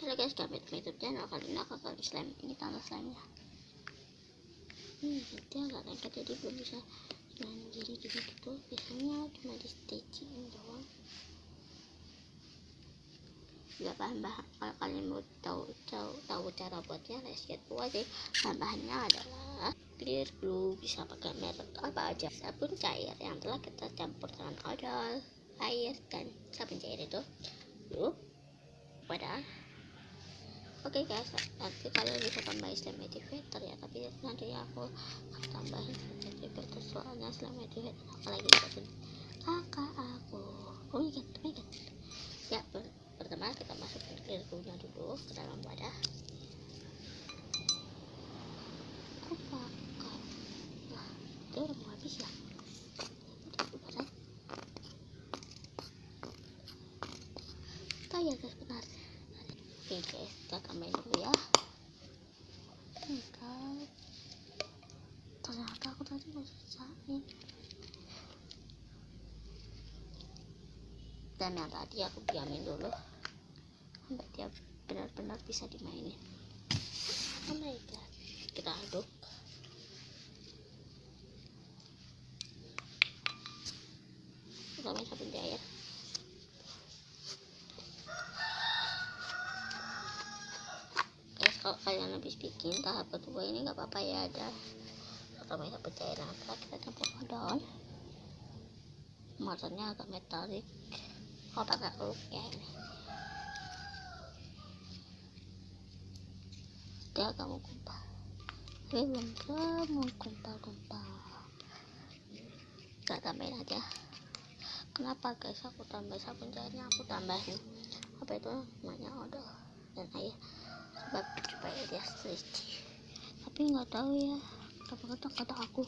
Halo guys, kembali ke YouTube channel. Kali ini aku akan slime. Ini tanda slime nya. Dia agak lengket jadi belum bisa jalan jadi gitu. Biasanya cuma di stitching doang. Juga bahan-bahan kalau kalian mau tahu cara buatnya, let's get to it. Bahan-bahannya adalah clear glue, bisa pakai merek apa aja, sabun cair yang telah kita campur dengan odol, air dan sabun cair itu glue pada. Oke guys, nanti kalian bisa tambahin slime activator ya, tapi nanti aku akan tambahin slime activator soalnya slime activator apalagi buat kakak aku. Oh my god. Ya, pertama kita masukin clear glue-nya dulu ke dalam wadah. Aku pakai, nah dia udah mau habis ya. Ya guys, benar. Oke guys, kita tambahin dulu ya. Ternyata aku tadi nggak selesai. Dan yang tadi aku diamin dulu sampai dia benar-benar bisa dimainin. Oh my god, kita aduk. Tambahin sabun cair. Kalau kalian habis bikin tahap kedua ini nggak apa-apa ya, ada tambahin sabun cair. Setelah kita campur odol, motornya agak metalik. Kalau pakai look ya ini dia agak mau gumpal, tapi belum mau gumpal. Kita tambahin aja. Kenapa guys aku tambah sabun cairnya, aku tambahin apa itu namanya, odol dan air supaya dia stretchy. Tapi nggak tahu ya kata aku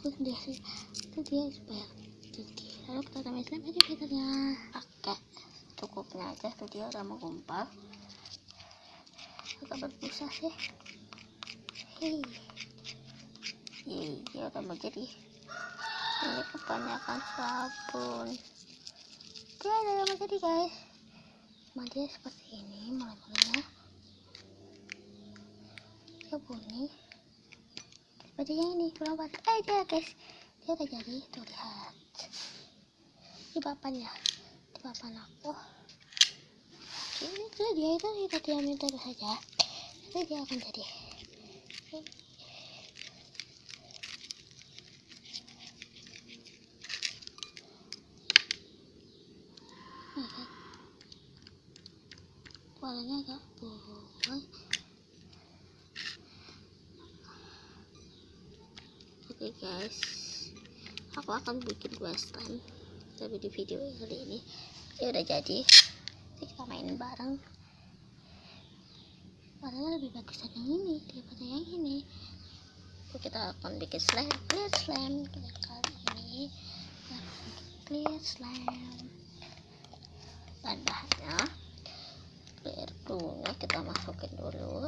sendiri itu dia supaya stretchy. Lalu kita tambahin slime activatornya. Oke, cukupnya aja tuh, dia udah mau gumpal, agak berbusa sih. Dia udah mau jadi. Ini kebanyakan sabun, dia udah mau jadi guys. Dia seperti ini mulai-mulainya, dia bunyi seperti yang ini belum pada dia guys, dia udah jadi tuh, lihat di papan aku. Ini tuh dia itu kita diamin terus saja, nanti dia akan jadi. Warnanya agak bolong. Oke guys, aku akan bikin 2 slime, tapi di video kali ini dia udah jadi. Jadi kita main bareng. Warnanya lebih bagus yang ini daripada yang ini. Kita akan bikin clear slime kali ini. Clear slime, bahan-bahannya clear glue-nya kita masukin dulu,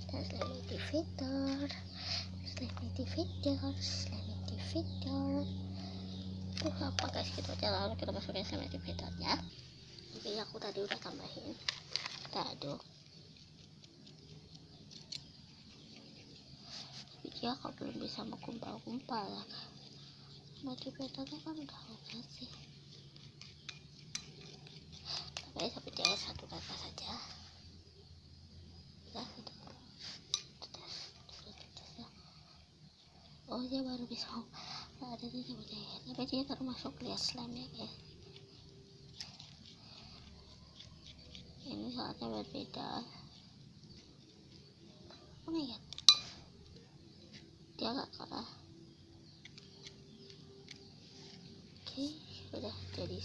dan slime activator. Apa guys, gitu aja. Lalu kita masukin slime activatornya. Oke, aku tadi udah tambahin, kita aduk. Tapi dia kalau belum bisa menggumpal ya, activatornya kan udah oke sih. Tapi sampai cair 1 tetes saja ya, oh dia baru bisa ada di sabun cair, tapi dia termasuk clear slime ya guys. Ini saatnya berbeda. Oh my god, dia agak kalah. Oke, sudah jadi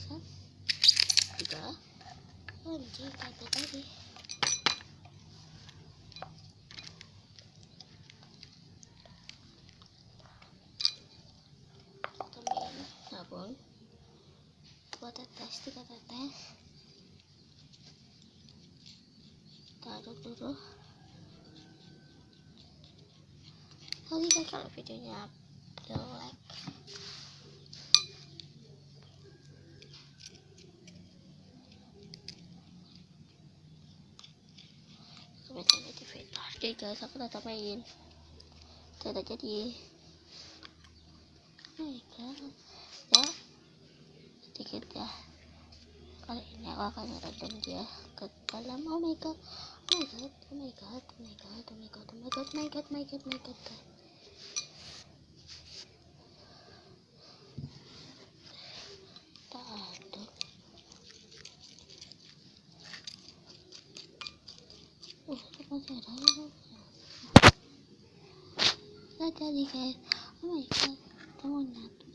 3. Lanjut kata tadi. Tambahin sabun 2 tetes, 3 tetes. Kita aduk dulu. Oke guys, kalau videonya like, Maternity Filter. Jadi guys, aku tak main tidak jadi. Oh my god, ya sedikit ya. Kali ini aku akan meredam dia ke dalam. Oh my god, oh my god, oh my god, oh my god, oh my god, oh my god, oh my god, oh my god, oh my god, guys. Tak ada. Masih ada ya. Nggak jadi guys. Oh my god, kamu nyatu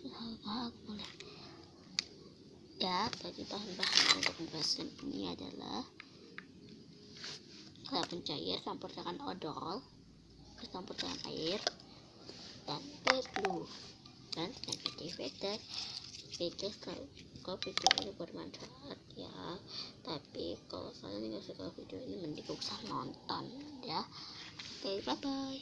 hak boleh ya. Jadi bahan-bahan untuk pembahasan ini adalah sabun cair campur dengan odol, campur dengan air, dan clear glue, dan negatif filter. Kalau video ini bermanfaat ya, tapi kalau kalian nggak suka video ini mending gak usah nonton ya. Oke, bye bye.